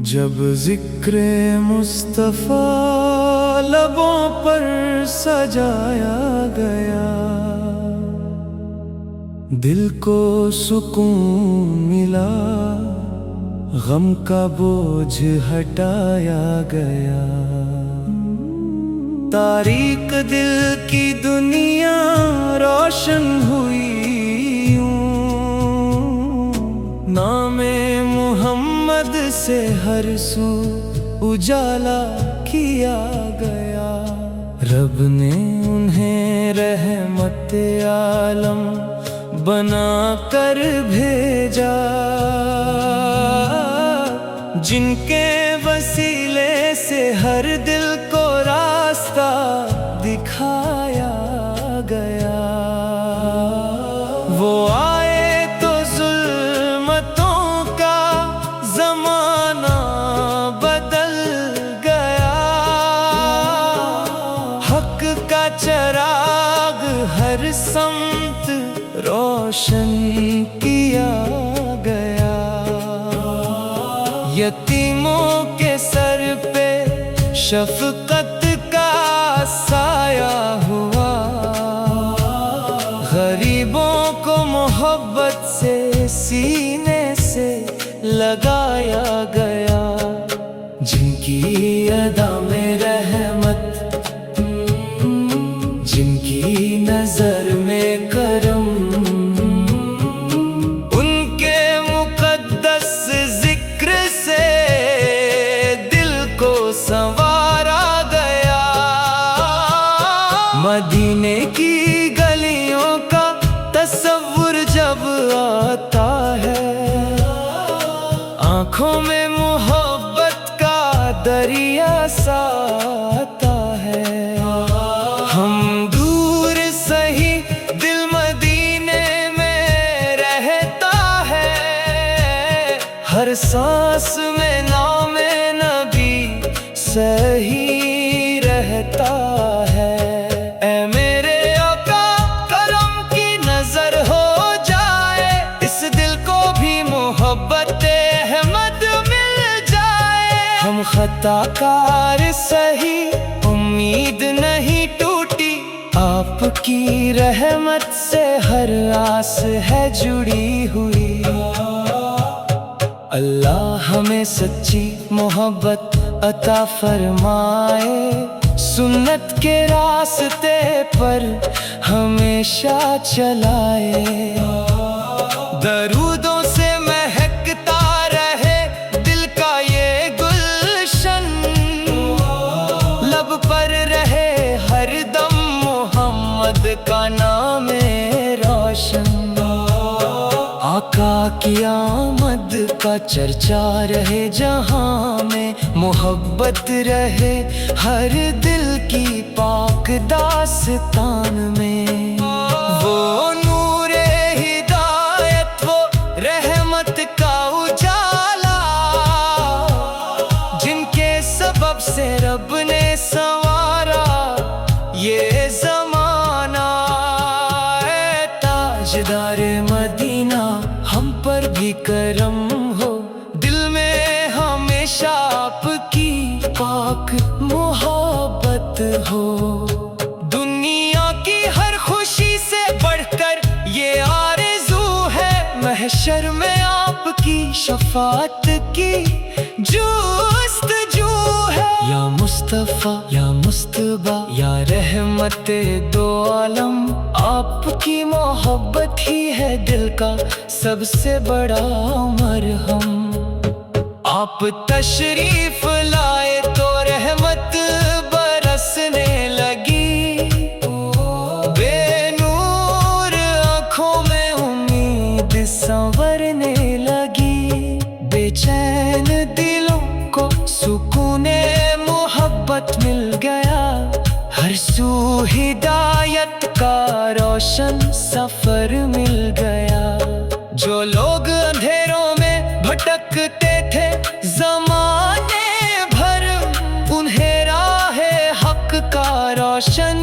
जब ज़िक्र मुस्तफ़ा लबों पर सजाया गया, दिल को सुकून मिला, गम का बोझ हटाया गया। तारीक दिल की दुनिया रोशन हुई, नामे मोहम्मद से हर सू उजाला किया गया। रब ने उन्हें रहमत आलम बना कर भेजा, जिनके वसीले से हर दिल को रास्ता दिखाया गया। वो आए तो जुल्मतों का जमाना बदल गया, हक का चराग हर समत रोशन किया गया। यतीमों के सर पे शफकत का साया हुआ, गरीबों को मोहब्बत से सीने से लगाया गया। जिनकी अदा में रहमत, जिनकी नजर में करम, उनके मुकद्दस जिक्र से दिल को संवारा गया। मदीने की गलियों का तस्वुर जब आता है, आँखों में मोहब्बत का दरिया सा आता है। हम दूर सही दिल मदीने में रहता है, हर सांस में नामे नबी सही रहता है। ऐ मेरे आका करम की नजर हो जाए, इस दिल को भी मोहब्बत अहमद मिल जाए। हम खताकार सही, उम्मीद नहीं टूटी, आपकी रहमत से हर आस है जुड़ी हुई। अल्लाह हमें सच्ची मोहब्बत अता फरमाए, सुन्नत के रास्ते पर हमेशा चलाए। दरूदों से महकता रहे दिल का ये गुलशन, लब पर रहे हर दम मोहम्मद का नाम रोशन। आका की आमद का चर्चा रहे जहां में, मोहब्बत रहे हर दिल की पाक दास्तान में। वो नूरे हिदायत, वो रहमत का उजाला, जिनके सबब से रब ने संवारा ये जमाना। ऐ ताजदार मदीना, हम पर भी करम हो, दिल में हमेशा आपकी पाक मोहब्बत हो। दुनिया की हर खुशी से बढ़कर ये आरज़ू है, महशर में आपकी शफाअत की जुस्तजू है। या मुस्तफ़ा या मुस्तबा या रहमत दो आलम, आपकी मोहब्बत ही है दिल का सबसे बड़ा मरहम। आप तशरीफ लाए तो रहमत बरसने लगी, बेनूर आँखों में उम्मीद संवरने लगी। बेचैन दिलों को सुकूने मोहब्बत मिल गया, हर सू हिदायत का रोशन सफर मिल गया। जो लोग अंधेरों में भटकते थे ज़माने भर, उन्हें राहे हक का रोशन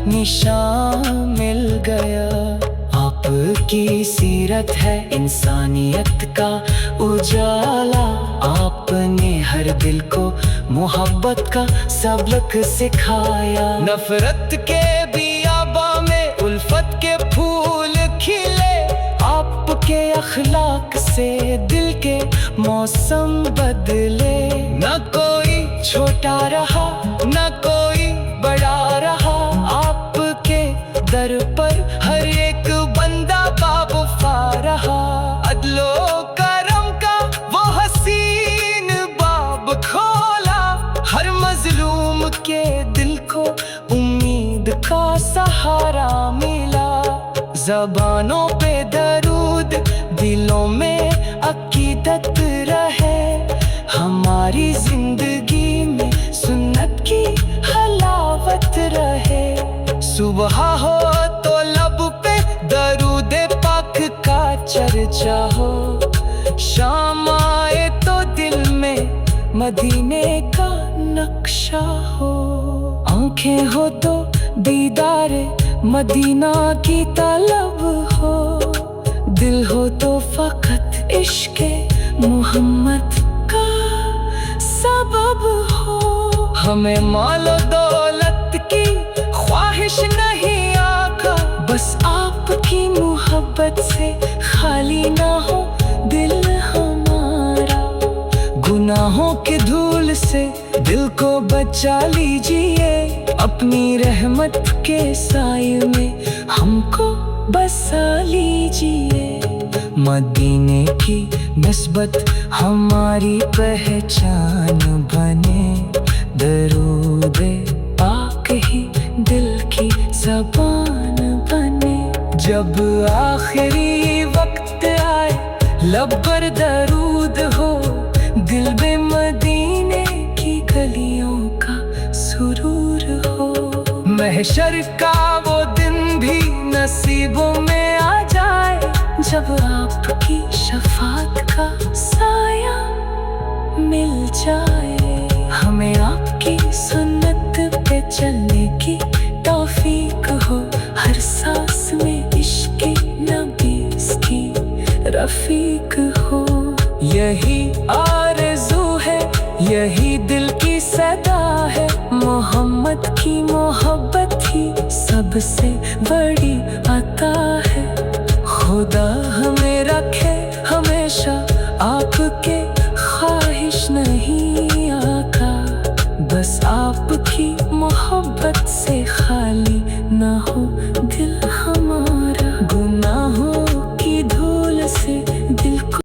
निशान मिल गया। आपकी सी सीरत है इंसानियत का उजाला। आपने हर दिल को मोहब्बत का सबक सिखाया। नफरत के बियाबा में उल्फत के फूल खिले। आपके अखलाक से दिल के मौसम बदले। न कोई छोटा रहा न कोई बड़ा रहा। आपके दर पर हर एक बंदा बावफा रहा। अदलो करम का वो हसीन बाब खोला। हर मजलूम के दिल को उम्मीद का सहारा मिला। ज़बानों पे दरूद दिलों में अकीदत रहे। हमारी जिंदगी में सुन्नत की हलावत रहे। सुबह हो तो लब पे दरूद पाक का चर्चा हो। शाम आए तो दिल में मदीने का नक्शा हो। आंखें हो तो दीदार मदीना की तलब हो। दिल हो तो फकत इश्क़े मोहम्मद का सबब हो। हमें मालो दौलत की ख्वाहिश नहीं आका। बस आपकी मोहब्बत से खाली ना हो दिल हमारा। गुनाहों के धूल से दिल को बचा लीजिए। अपनी रहमत के साये में हमको बसा लीजिए। मदीने की निस्बत हमारी पहचान बने। दरूद पाक ही दिल की ज़बान बने। जब आखिरी वक्त आए लब पर दरूद हो। दिल में मदीने की गलियों का सुरूर हो। महशर का वो दिन भी नसीबों में आ जाए। जब आपकी शफात का साया मिल जाए। हमें आपकी सुन्नत पे चलने की तौफीक हो। हर सांस में इश्क़ नबी की रफीक हो। यही आरज़ू है यही दिल की सदा है। मोहम्मद की मोहब्बत ही सबसे बड़ी अता है। खुदा हमें रखे हमेशा आपके